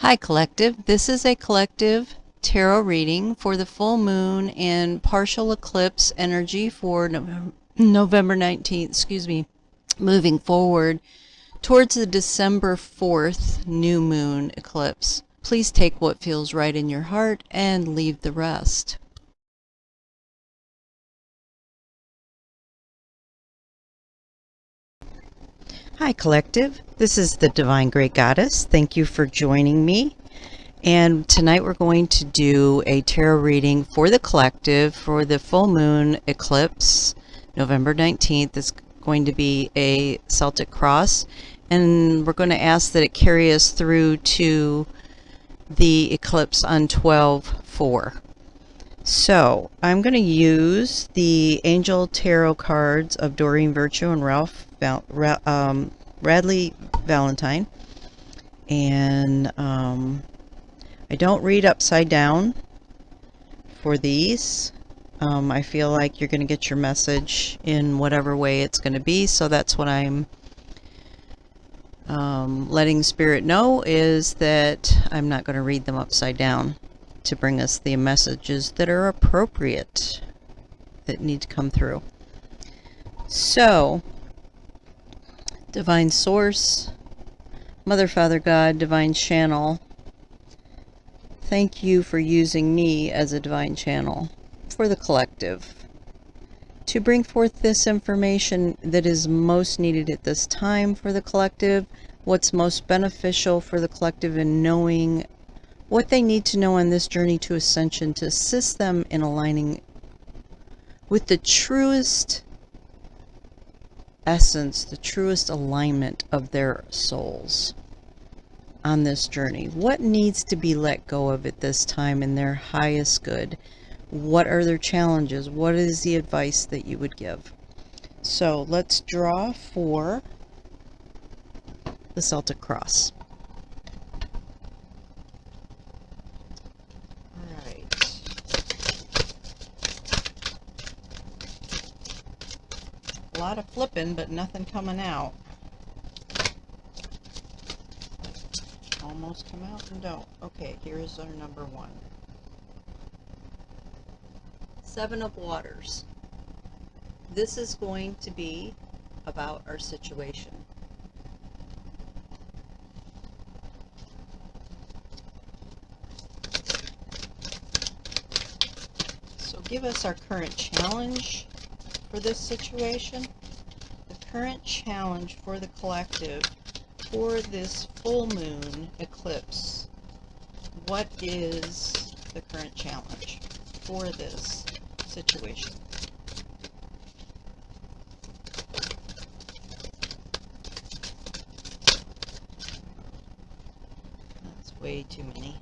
Hi, Collective. This is a collective tarot reading for the full moon and partial eclipse energy for November 19th, moving forward towards the December 4th new moon eclipse. Please take what feels right in your heart and leave the rest. Hi, Collective. This is the Divine Great Goddess. Thank you for joining me. And tonight we're going to do a tarot reading for the collective for the full moon eclipse, November 19th. It's going to be a Celtic cross, and we're going to ask that it carry us through to the eclipse on 12/4. So I'm going to use the Angel Tarot cards of Doreen Virtue and Radley Valentine. And I don't read upside down for these. I feel like you're going to get your message in whatever way it's going to be. So that's what I'm letting Spirit know, is that I'm not going to read them upside down, to bring us the messages that are appropriate, that need to come through. So, Divine Source, Mother, Father, God, Divine Channel, thank you for using me as a divine channel for the collective to bring forth this information that is most needed at this time for the collective, what's most beneficial for the collective in knowing what they need to know on this journey to ascension to assist them in aligning with the truest essence, the truest alignment of their souls on this journey. What needs to be let go of at this time in their highest good? What are their challenges? What is the advice that you would give? So let's draw for the Celtic cross. A lot of flipping, but nothing coming out. Almost come out and don't. Okay, here's our number one. Seven of Waters. This is going to be about our situation. So give us our current challenge for this situation. The current challenge for the collective for this full moon eclipse. What is the current challenge for this situation? That's way too many.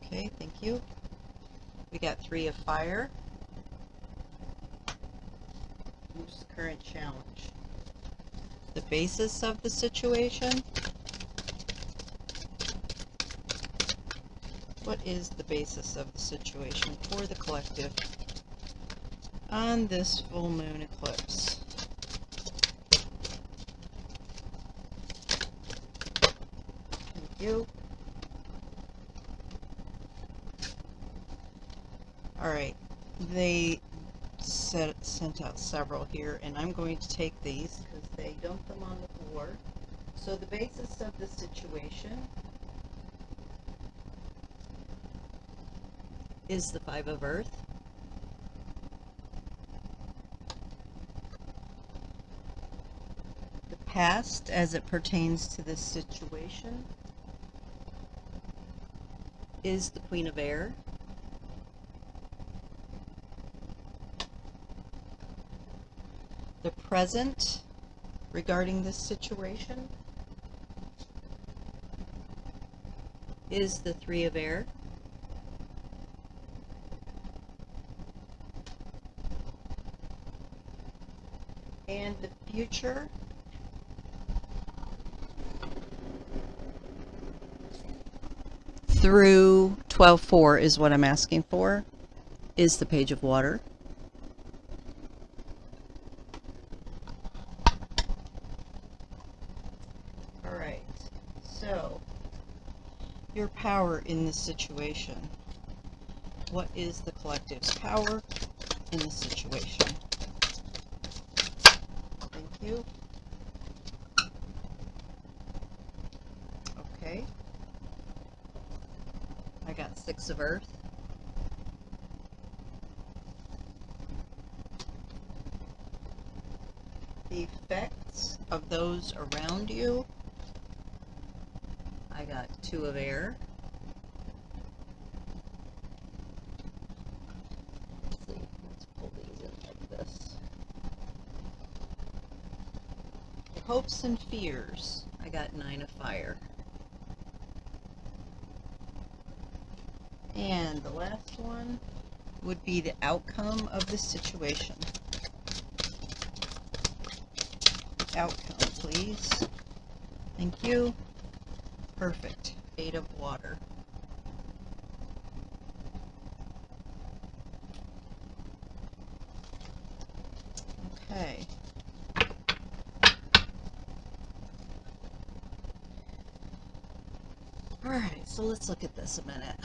Okay, thank you. We got Three of Fire. Who's the current challenge? The basis of the situation. What is the basis of the situation for the collective on this full moon eclipse? Thank you. Alright, they sent out several here, and I'm going to take these because they dumped them on the floor. So the basis of the situation is the Five of Earth. The past as it pertains to this situation is the Queen of Air. The present regarding this situation is the Three of Air. And the future through 12/4 is what I'm asking for, is the Page of Water. your power in this situation? What is the collective's power in the situation? Thank you. Okay. I got 6 of Earth. The effects of those around you. I got 2 of Air. Let's see. Let's pull these in like this. Hopes and fears. I got 9 of Fire. And the last one would be the outcome of the situation. Outcome, please. Thank you. Perfect. 8 of Water. Okay. Alright, so let's look at this a minute.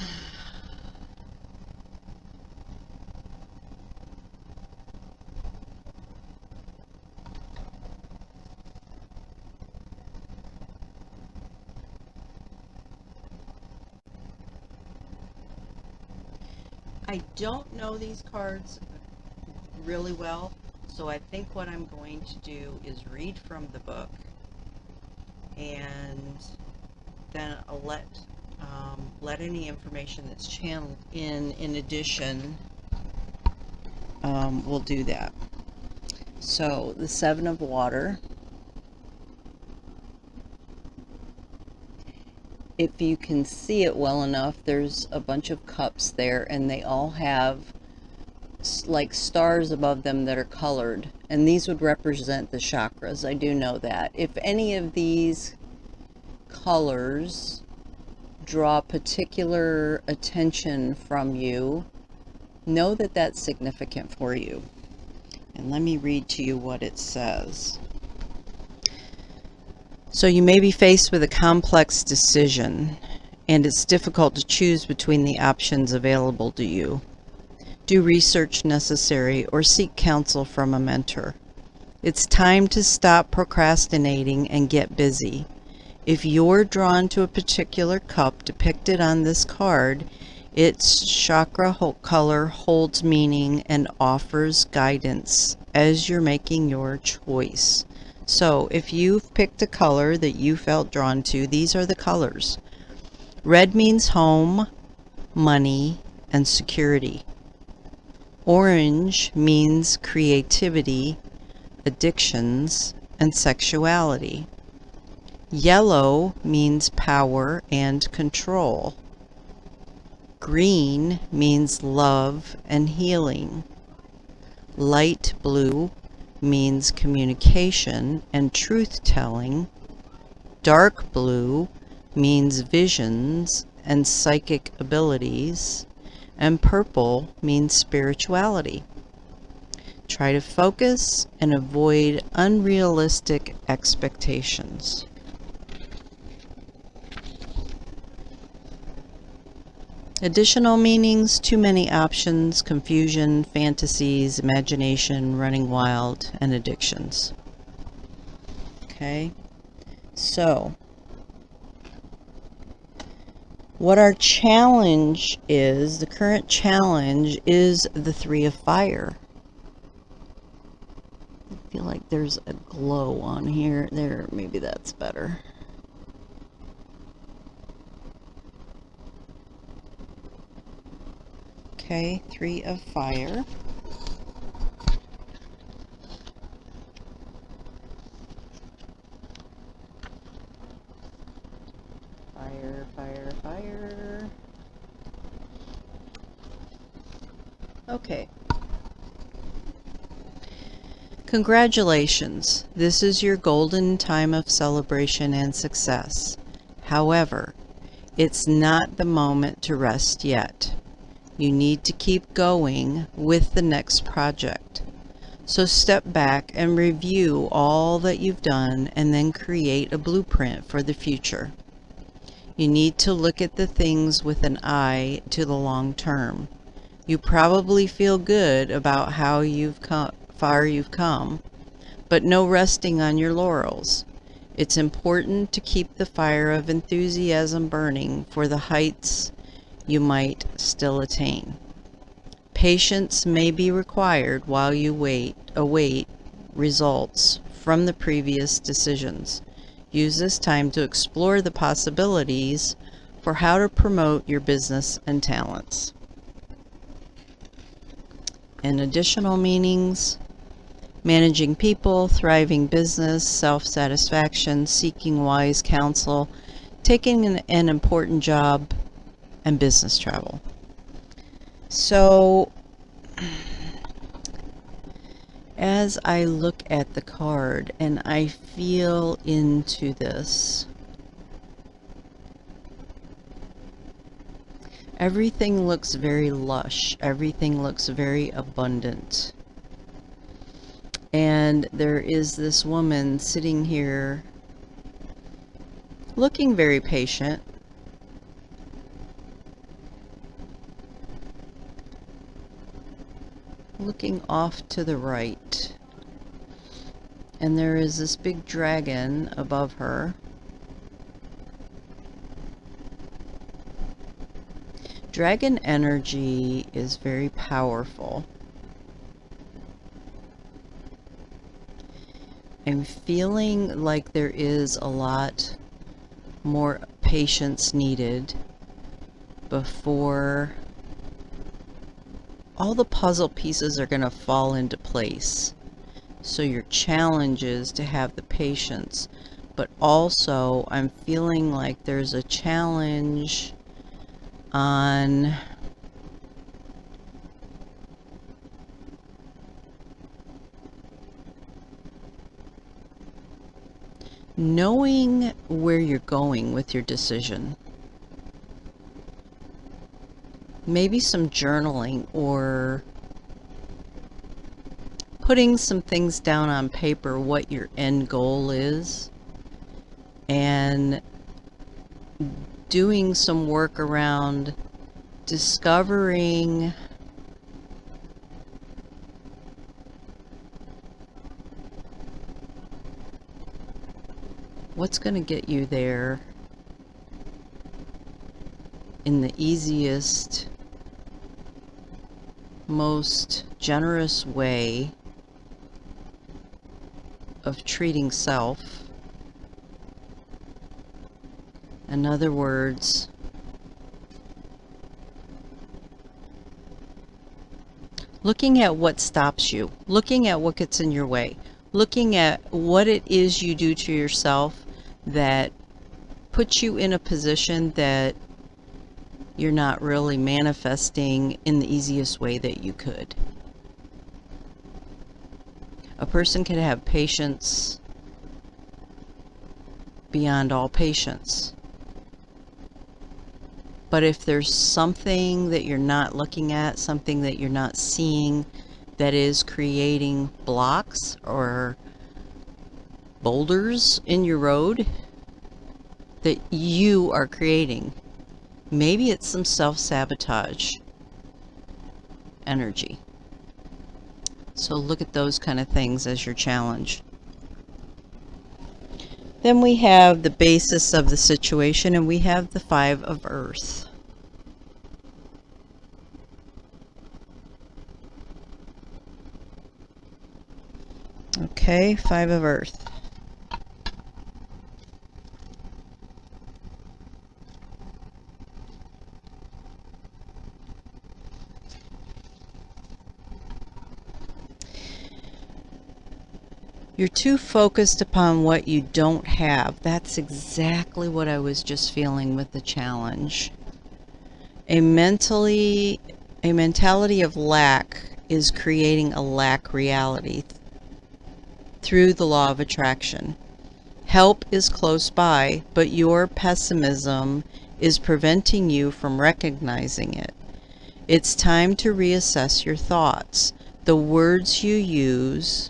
I don't know these cards really well, so I think what I'm going to do is read from the book, and then I'll let any information that's channeled in addition, we'll do that. So the 7 of Water. If you can see it well enough, there's a bunch of cups there, and they all have like stars above them that are colored, and these would represent the chakras. I do know that. If any of these colors draw particular attention from you, know that that's significant for you. And let me read to you what it says. So you may be faced with a complex decision, and it's difficult to choose between the options available to you. Do research necessary or seek counsel from a mentor. It's time to stop procrastinating and get busy. If you're drawn to a particular cup depicted on this card, its chakra color holds meaning and offers guidance as you're making your choice. So if you've picked a color that you felt drawn to, these are the colors. Red means home, money, and security. Orange means creativity, addictions, and sexuality. Yellow means power and control. Green means love and healing. Light blue means communication and truth-telling. Dark blue means visions and psychic abilities. And purple means spirituality. Try to focus and avoid unrealistic expectations. Additional meanings: too many options, confusion, fantasies, imagination, running wild, and addictions. Okay, so what our challenge is, the current challenge is the 3 of Fire. I feel like there's a glow on here. There, maybe that's better. Okay, 3 of Fire. Fire, fire, fire. Okay. Congratulations. This is your golden time of celebration and success. However, it's not the moment to rest yet. You need to keep going with the next project. So step back and review all that you've done, and then create a blueprint for the future. You need to look at the things with an eye to the long term. You probably feel good about how far you've come, but no resting on your laurels. It's important to keep the fire of enthusiasm burning for the heights you might still attain. Patience may be required while you await results from the previous decisions. Use this time to explore the possibilities for how to promote your business and talents. And additional meanings: managing people, thriving business, self-satisfaction, seeking wise counsel, taking an important job, and business travel. So, as I look at the card and I feel into this, everything looks very lush. Everything looks very abundant. And there is this woman sitting here looking very patient. Looking off to the right. And there is this big dragon above her. Dragon energy is very powerful. I'm feeling like there is a lot more patience needed before all the puzzle pieces are going to fall into place. So your challenge is to have the patience, but also I'm feeling like there's a challenge on knowing where you're going with your decision. Maybe some journaling or putting some things down on paper, what your end goal is, and doing some work around discovering what's going to get you there in the easiest, most generous way of treating self. In other words, looking at what stops you, looking at what gets in your way, looking at what it is you do to yourself that puts you in a position that you're not really manifesting in the easiest way that you could. A person can have patience beyond all patience. But if there's something that you're not looking at, something that you're not seeing that is creating blocks or boulders in your road that you are creating, maybe it's some self-sabotage energy. So look at those kind of things as your challenge. Then we have the basis of the situation, and we have the Five of Earth. Okay, Five of Earth. You're too focused upon what you don't have. That's exactly what I was just feeling with the challenge. A mentality of lack is creating a lack reality through the law of attraction. Help is close by, but your pessimism is preventing you from recognizing it. It's time to reassess your thoughts, the words you use,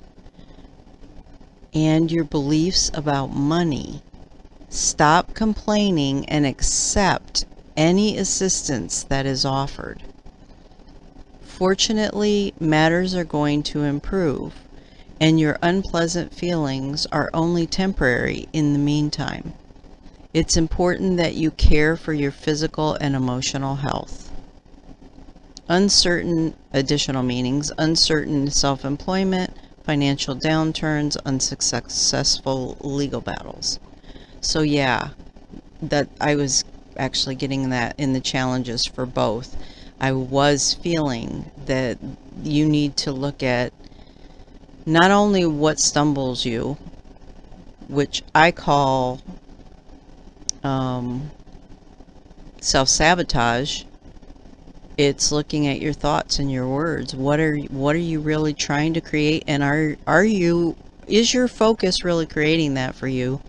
and your beliefs about money. Stop complaining and accept any assistance that is offered. Fortunately, matters are going to improve, and your unpleasant feelings are only temporary in the meantime. It's important that you care for your physical and emotional health. Uncertain additional meanings, uncertain self-employment, financial downturns, unsuccessful legal battles. So yeah, that I was actually getting that in the challenges for both. I was feeling that you need to look at not only what stumbles you, which I call self-sabotage. It's looking at your thoughts and your words. What are you really trying to create, and is your focus really creating that for you?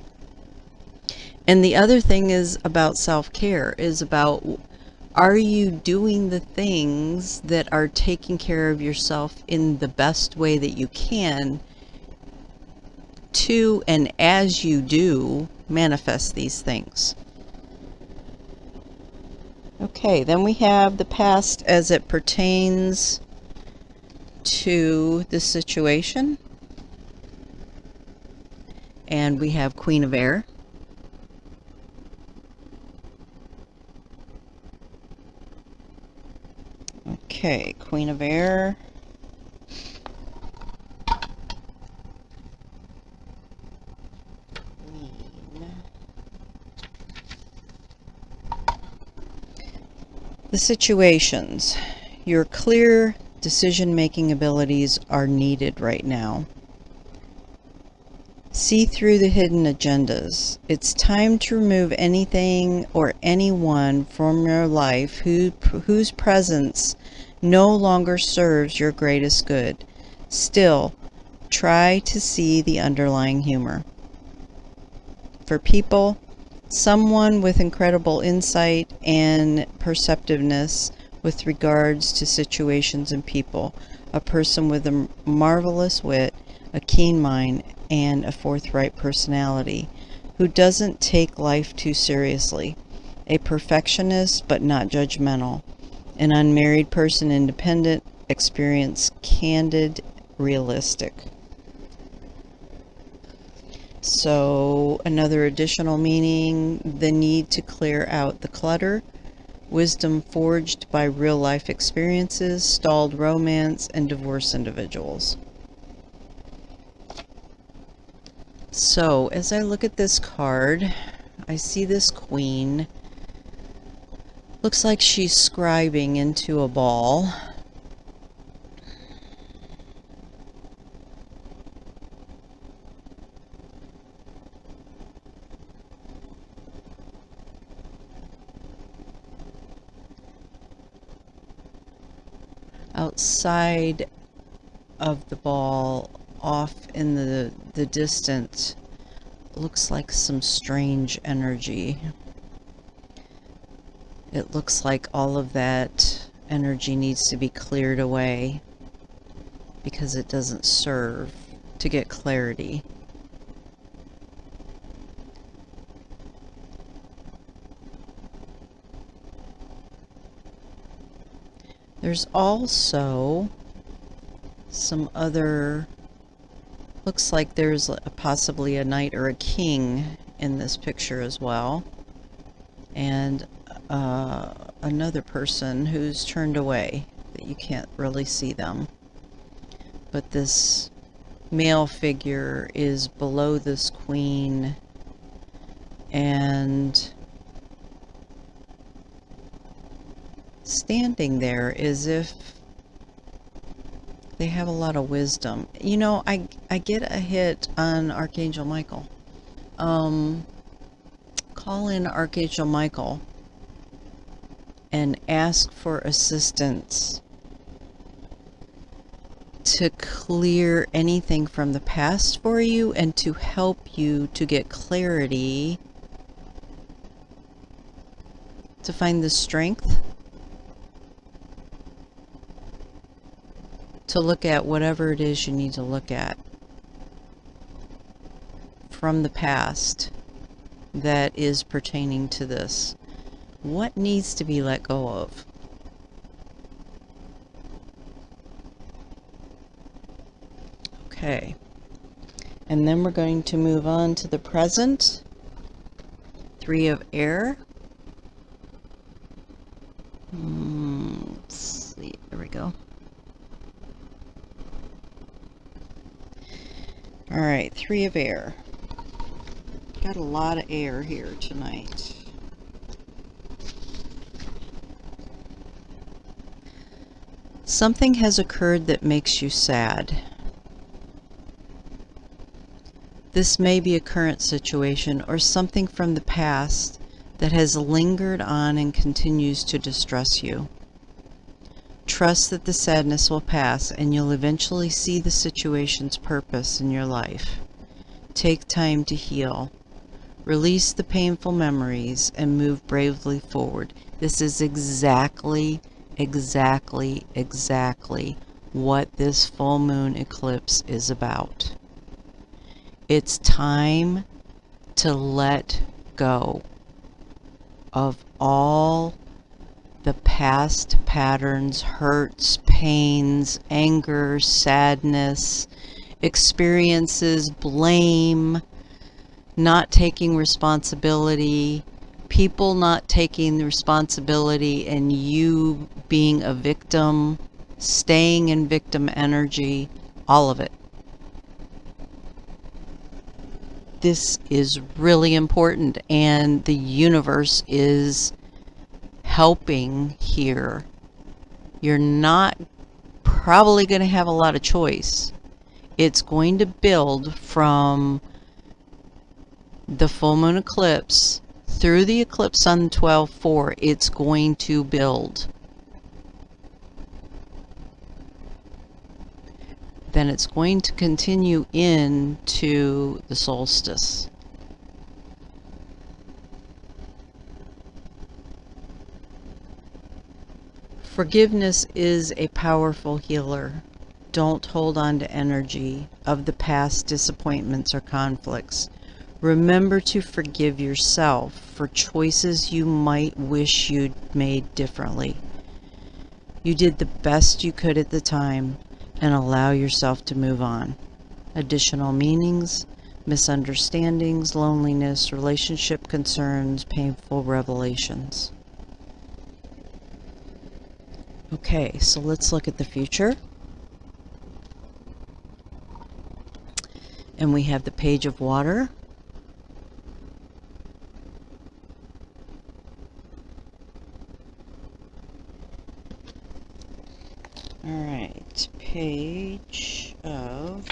And the other thing is about self-care, is about, are you doing the things that are taking care of yourself in the best way that you can to, and as you do, manifest these things? Okay, then we have the past as it pertains to the situation. And we have Queen of Air. Okay, Queen of Air. The situations. Your clear decision-making abilities are needed right now. See through the hidden agendas. It's time to remove anything or anyone from your life whose presence no longer serves your greatest good. Still, try to see the underlying humor. For people, someone with incredible insight and perceptiveness with regards to situations and people, a person with a marvelous wit, a keen mind, and a forthright personality, who doesn't take life too seriously, a perfectionist but not judgmental, an unmarried person, independent, experienced, candid, realistic. So another additional meaning, the need to clear out the clutter, wisdom forged by real life experiences, stalled romance, and divorced individuals. So as I look at this card, I see this queen. Looks like she's scribing into a ball. Outside of the ball, off in the distance, looks like some strange energy. It looks like all of that energy needs to be cleared away because it doesn't serve to get clarity. There's also some other, looks like there's possibly a knight or a king in this picture as well, and another person who's turned away that you can't really see them, but this male figure is below this queen and standing there as if they have a lot of wisdom. You know, I get a hit on Archangel Michael. Call in Archangel Michael and ask for assistance to clear anything from the past for you and to help you to get clarity, to find the strength to look at whatever it is you need to look at from the past that is pertaining to this? What needs to be let go of? Okay. And then we're going to move on to the present. 3 of air. Let's see. There we go. All right, 3 of air. Got a lot of air here tonight. Something has occurred that makes you sad. This may be a current situation or something from the past that has lingered on and continues to distress you. Trust that the sadness will pass and you'll eventually see the situation's purpose in your life. Take time to heal. Release the painful memories and move bravely forward. This is exactly what this full moon eclipse is about. It's time to let go of all the past patterns, hurts, pains, anger, sadness, experiences, blame, not taking responsibility, people not taking the responsibility and you being a victim, staying in victim energy, all of it. This is really important, and the universe is helping here. You're not probably going to have a lot of choice. It's going to build from the full moon eclipse through the eclipse on 12/4. It's going to build. Then it's going to continue into the solstice. Forgiveness is a powerful healer. Don't hold on to energy of the past disappointments or conflicts. Remember to forgive yourself for choices you might wish you'd made differently. You did the best you could at the time, and allow yourself to move on. Additional meanings, misunderstandings, loneliness, relationship concerns, painful revelations. Okay, so let's look at the future. And we have the Page of Water. All right, Page of...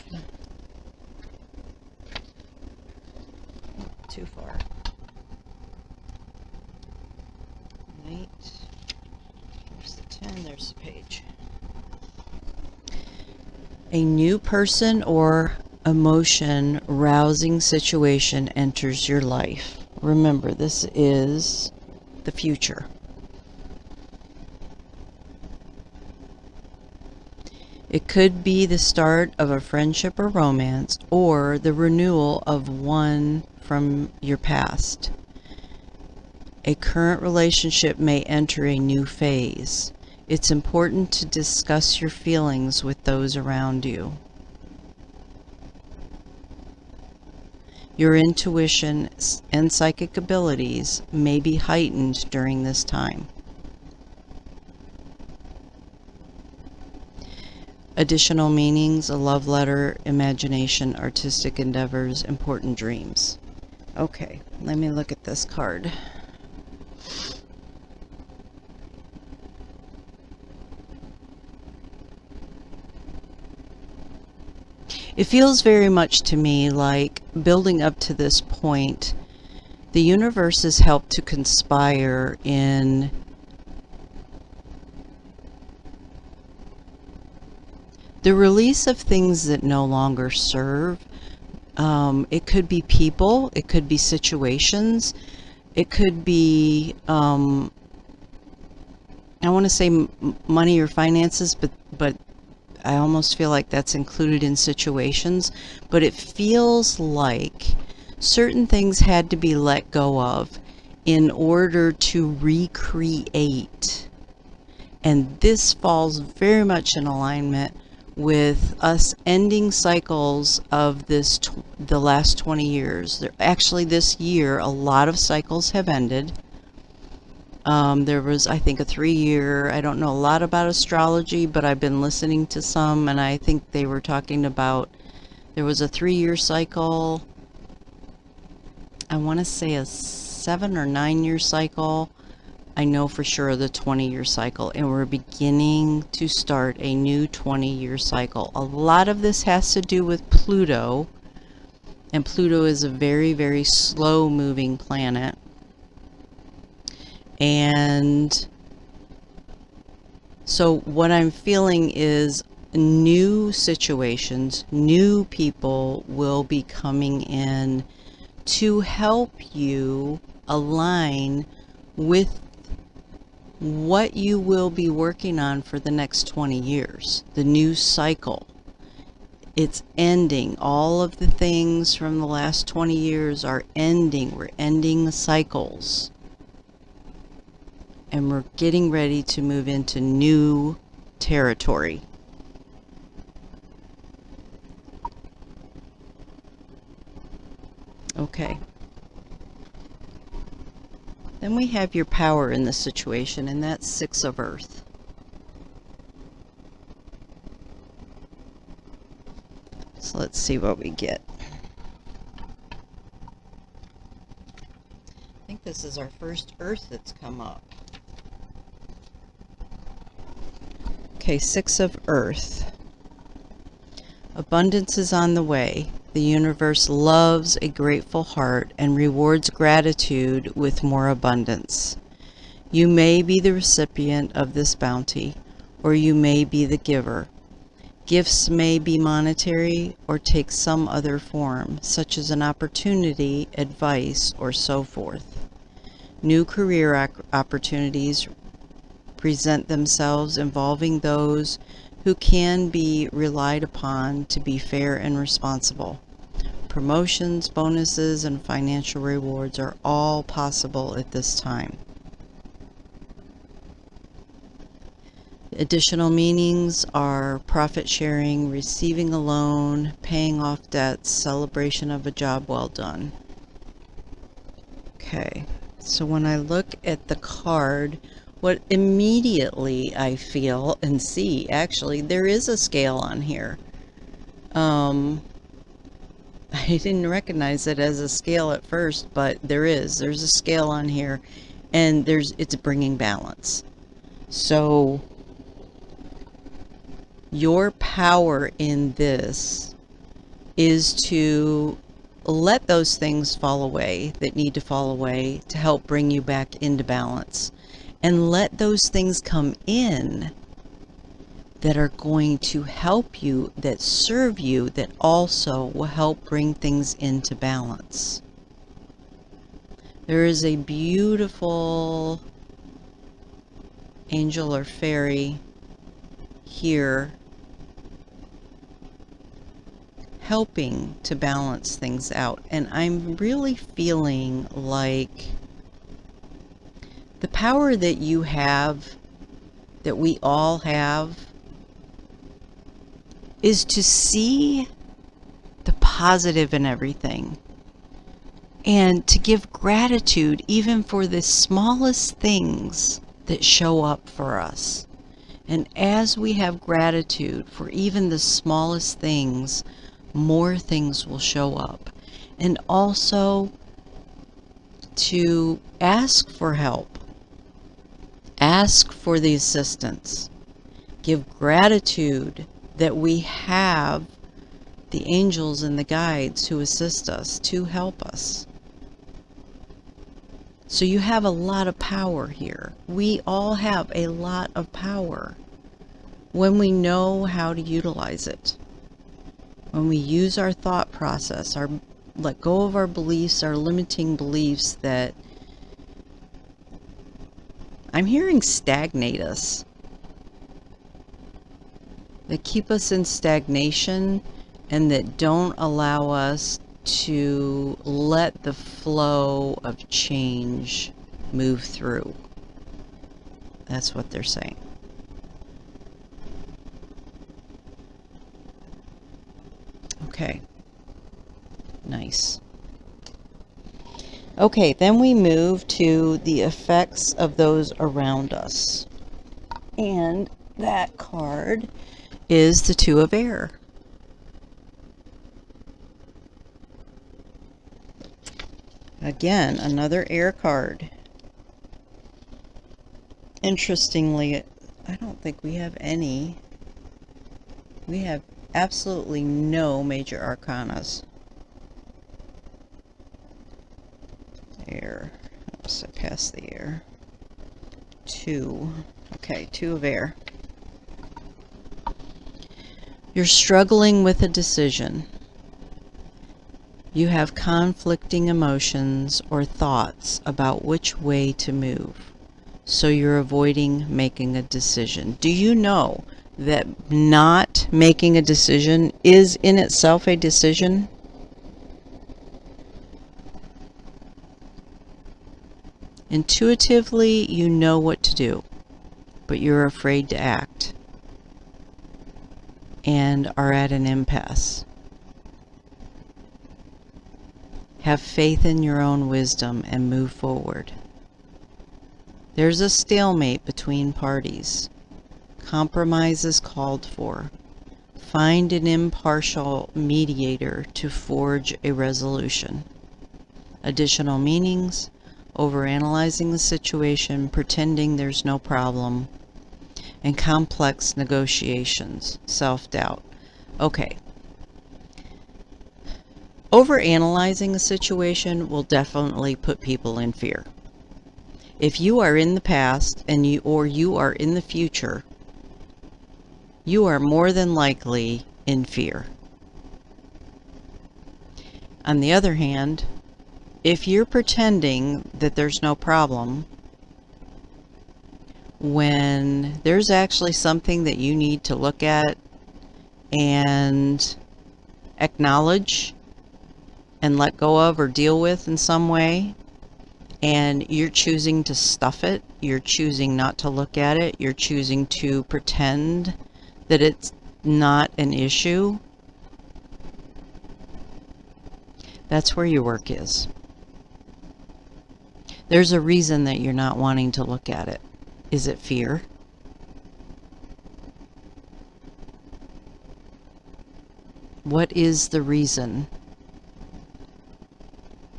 too far. Right. There's the 10, there's the page. A new person or emotion rousing situation enters your life. Remember, this is the future. It could be the start of a friendship or romance, or the renewal of one from your past. A current relationship may enter a new phase. It's important to discuss your feelings with those around you. Your intuition and psychic abilities may be heightened during this time. Additional meanings: a love letter, imagination, artistic endeavors, important dreams. Okay, let me look at this card. It feels very much to me like, building up to this point, the universe has helped to conspire in the release of things that no longer serve. It could be people, it could be situations, it could be, I want to say money or finances, but I almost feel like that's included in situations. But it feels like certain things had to be let go of in order to recreate. And this falls very much in alignment with us ending cycles of the last 20 years. Actually, this year, a lot of cycles have ended. There was, I think, a 3-year, I don't know a lot about astrology, but I've been listening to some, and I think they were talking about, there was a 3-year cycle, I want to say a 7 or 9-year cycle. I know for sure the 20-year cycle, and we're beginning to start a new 20-year cycle. A lot of this has to do with Pluto, and Pluto is a very, very slow moving planet. And so what I'm feeling is new situations, new people will be coming in to help you align with what you will be working on for the next 20 years, the new cycle. It's ending. All of the things from the last 20 years are ending. We're ending the cycles. And we're getting ready to move into new territory. Okay. Then we have your power in this situation, and that's 6 of Earth. So let's see what we get. I think this is our first Earth that's come up. Okay, 6 of Earth. Abundance is on the way. The universe loves a grateful heart and rewards gratitude with more abundance. You may be the recipient of this bounty, or you may be the giver. Gifts may be monetary or take some other form, such as an opportunity, advice, or so forth. New career opportunities present themselves, involving those who can be relied upon to be fair and responsible. Promotions, bonuses, and financial rewards are all possible at this time. Additional meanings are profit sharing, receiving a loan, paying off debts, celebration of a job well done. Okay, so when I look at the card, what immediately I feel and see, actually, there is a scale on here. I didn't recognize it as a scale at first, but there's a scale on here, and it's bringing balance. So your power in this is to let those things fall away that need to fall away to help bring you back into balance, and let those things come in that are going to help you, that serve you, that also will help bring things into balance. There is a beautiful angel or fairy here helping to balance things out, and I'm really feeling like the power that you have, that we all have, is to see the positive in everything and to give gratitude even for the smallest things that show up for us. And as we have gratitude for even the smallest things, more things will show up. And also to ask for help, ask for the assistance, give gratitude that we have the angels and the guides who assist us, to help us. So you have a lot of power here. We all have a lot of power when we know how to utilize it. When we use our thought process, let go of our beliefs, our limiting beliefs that I'm hearing stagnate us, that keep us in stagnation and that don't allow us to let the flow of change move through. That's what they're saying. Okay. Nice. Okay, then we move to the effects of those around us. And that card is the Two of Air. Again, another air card. Interestingly, I don't think we have any. We have absolutely no major arcanas. Air. Oops, I passed the air. Two. Okay, Two of Air. You're struggling with a decision. You have conflicting emotions or thoughts about which way to move. So you're avoiding making a decision. Do you know that not making a decision is in itself a decision? Intuitively, you know what to do, but you're afraid to act and are at an impasse. Have faith in your own wisdom and move forward. There's a stalemate between parties. Compromise is called for. Find an impartial mediator to forge a resolution. Additional meanings: overanalyzing the situation, pretending there's no problem, and complex negotiations, self-doubt. Okay. Overanalyzing a situation will definitely put people in fear. If you are in the past and you are in the future, you are more than likely in fear. On the other hand, if you're pretending that there's no problem, when there's actually something that you need to look at and acknowledge and let go of or deal with in some way, and you're choosing to stuff it, you're choosing not to look at it, you're choosing to pretend that it's not an issue, that's where your work is. There's a reason that you're not wanting to look at it. Is it fear? What is the reason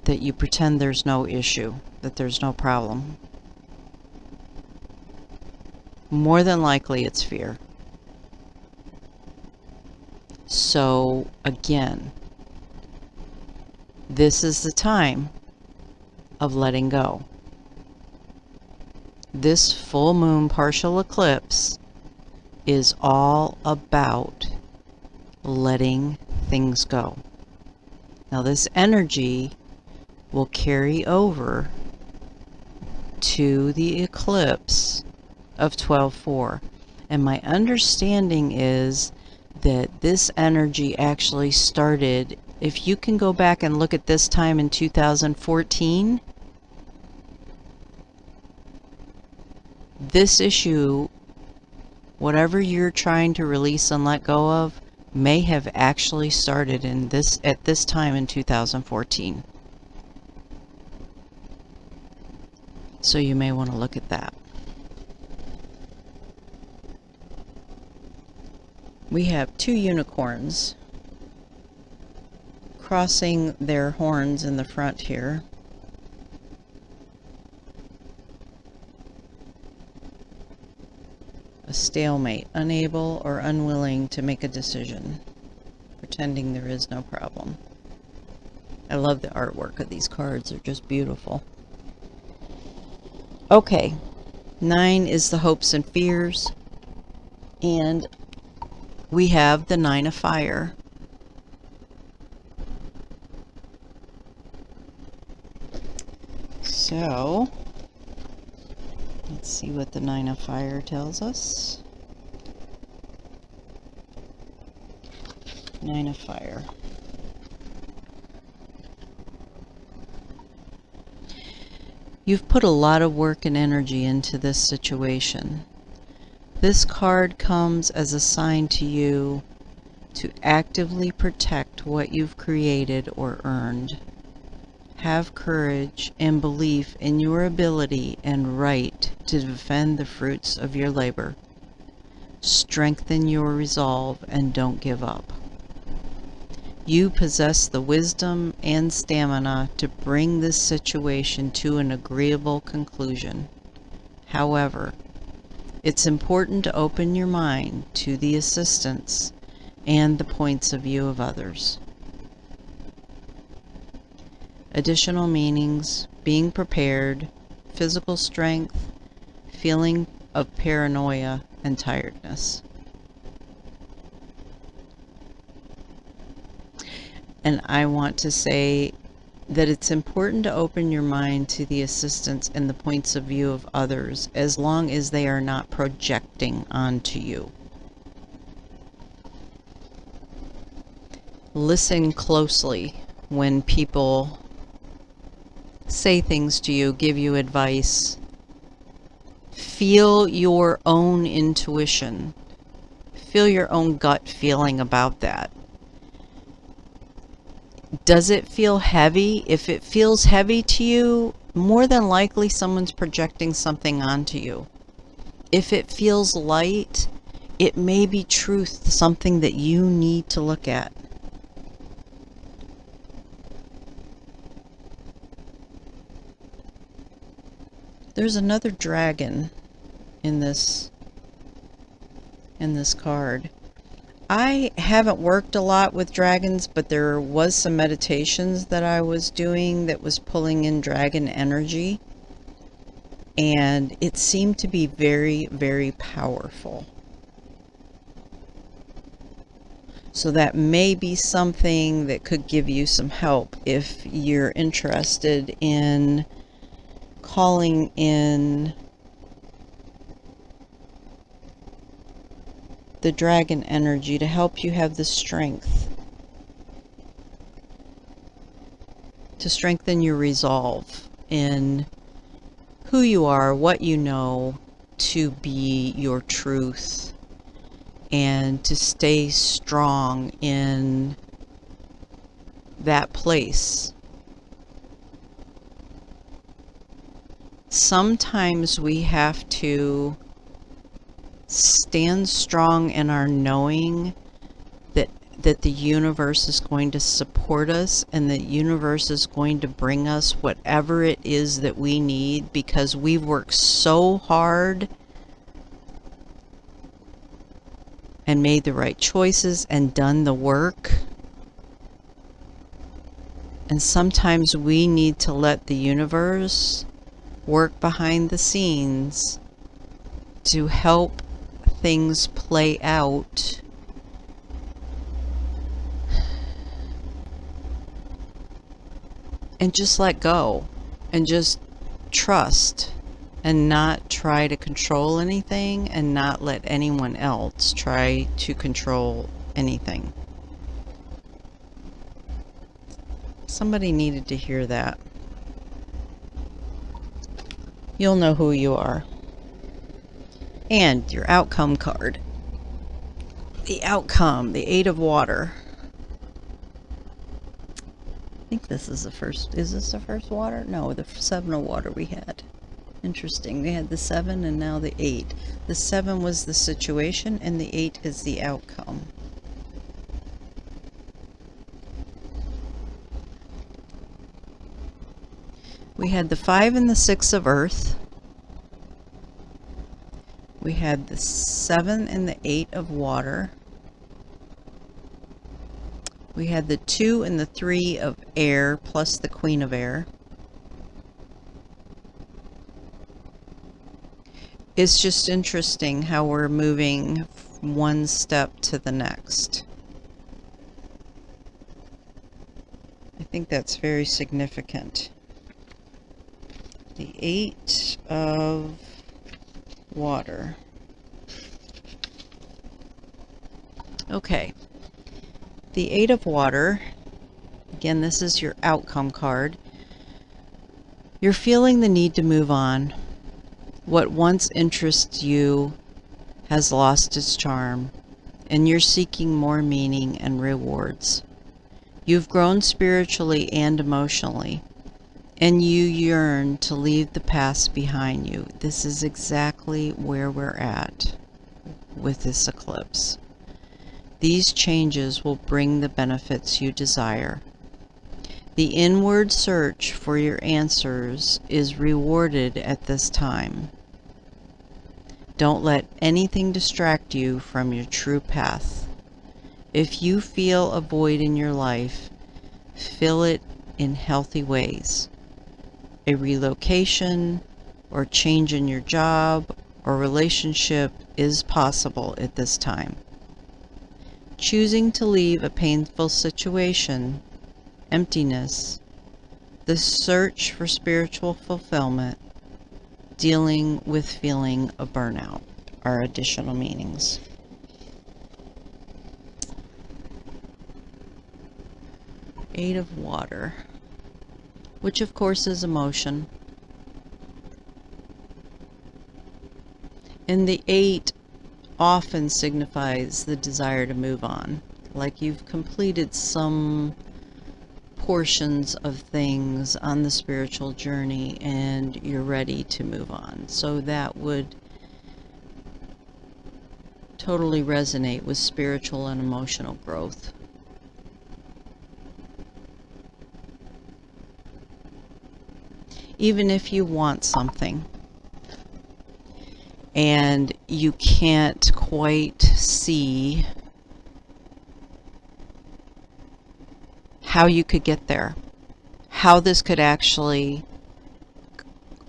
that you pretend there's no issue, that there's no problem? More than likely it's fear. So again, this is the time of letting go. This full moon partial eclipse is all about letting things go. Now this energy will carry over to the eclipse of 12/4, and my understanding is that this energy actually started, if you can go back and look at this time in 2014, this issue, whatever you're trying to release and let go of, may have actually started at this time in 2014. So you may want to look at that. We have two unicorns crossing their horns in the front here. A stalemate, unable or unwilling to make a decision, pretending there is no problem. I love the artwork of these cards, they're just beautiful. Okay, 9 is the hopes and fears, and we have the 9 of fire. So, let's see what the 9 of fire tells us. 9 of fire. You've put a lot of work and energy into this situation. This card comes as a sign to you to actively protect what you've created or earned. Have courage and belief in your ability and right to defend the fruits of your labor. Strengthen your resolve and don't give up. You possess the wisdom and stamina to bring this situation to an agreeable conclusion. However, it's important to open your mind to the assistance and the points of view of others. Additional meanings: being prepared, physical strength, feeling of paranoia, and tiredness. And I want to say that it's important to open your mind to the assistance and the points of view of others, as long as they are not projecting onto you. Listen closely when people say things to you, give you advice. Feel your own intuition. Feel your own gut feeling about that. Does it feel heavy? If it feels heavy to you, more than likely someone's projecting something onto you. If it feels light, it may be truth, something that you need to look at. There's another dragon in this card. I haven't worked a lot with dragons, but there was some meditations that I was doing that was pulling in dragon energy, and it seemed to be very, very powerful. So that may be something that could give you some help if you're interested in calling in the dragon energy to help you have the strength to strengthen your resolve in who you are, what you know, to be your truth, and to stay strong in that place. Sometimes we have to stand strong in our knowing that the universe is going to support us, and the universe is going to bring us whatever it is that we need, because we've worked so hard and made the right choices and done the work. And sometimes we need to let the universe work behind the scenes to help things play out and just let go and just trust and not try to control anything and not let anyone else try to control anything. Somebody needed to hear that. You'll know who you are. And your outcome card. The outcome, the 8 of water. I think this is the first. Is this the first water? No, the 7 of water we had. Interesting. We had the 7 and now the 8. The 7 was the situation and the 8 is the outcome. We had the 5 and the 6 of earth. We had the 7 and the 8 of water. We had the 2 and the 3 of air plus the Queen of Air. It's just interesting how we're moving one step to the next. I think that's very significant. The 8 of water. Okay. The 8 of water. Again, this is your outcome card. You're feeling the need to move on. What once interested you has lost its charm, and you're seeking more meaning and rewards. You've grown spiritually and emotionally, and you yearn to leave the past behind you. This is exactly where we're at with this eclipse. These changes will bring the benefits you desire. The inward search for your answers is rewarded at this time. Don't let anything distract you from your true path. If you feel a void in your life, fill it in healthy ways. A relocation or change in your job or relationship is possible at this time. Choosing to leave a painful situation, emptiness, the search for spiritual fulfillment, dealing with feeling of burnout are additional meanings. Eight of Water, which of course is emotion. And the 8 often signifies the desire to move on, like you've completed some portions of things on the spiritual journey and you're ready to move on. So that would totally resonate with spiritual and emotional growth. Even if you want something and you can't quite see how you could get there, how this could actually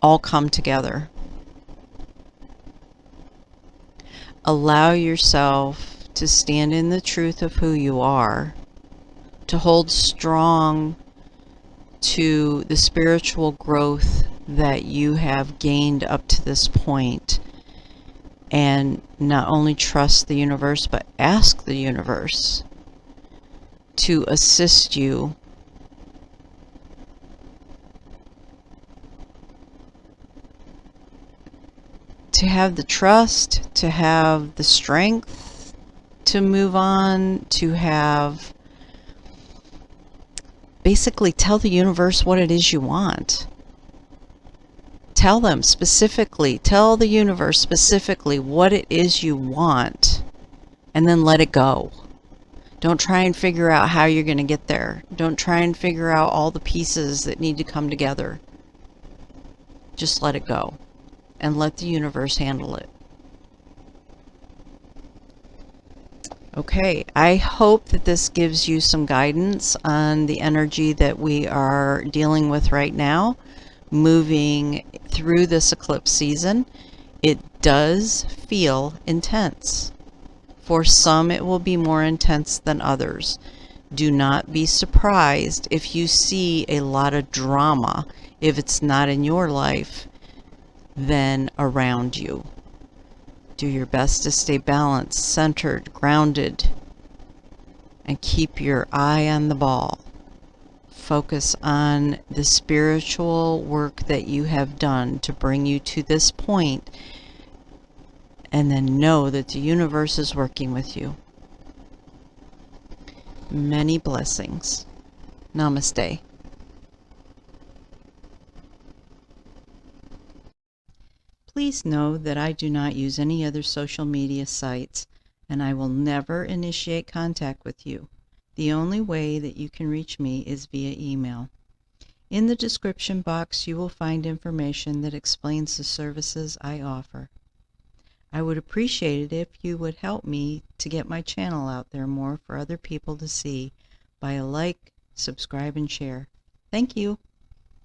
all come together. Allow yourself to stand in the truth of who you are, to hold strong to the spiritual growth that you have gained up to this point, and not only trust the universe, but ask the universe to assist you to have the trust, to have the strength to move on, to have basically tell the universe what it is you want. Tell them specifically, tell the universe specifically what it is you want, and then let it go. Don't try and figure out how you're going to get there. Don't try and figure out all the pieces that need to come together. Just let it go and let the universe handle it. Okay, I hope that this gives you some guidance on the energy that we are dealing with right now, moving through this eclipse season. It does feel intense. For some, it will be more intense than others. Do not be surprised if you see a lot of drama, if it's not in your life, then around you. Do your best to stay balanced, centered, grounded, and keep your eye on the ball. Focus on the spiritual work that you have done to bring you to this point, and then know that the universe is working with you. Many blessings. Namaste. Please know that I do not use any other social media sites, and I will never initiate contact with you. The only way that you can reach me is via email. In the description box, you will find information that explains the services I offer. I would appreciate it if you would help me to get my channel out there more for other people to see by a like, subscribe, and share. Thank you.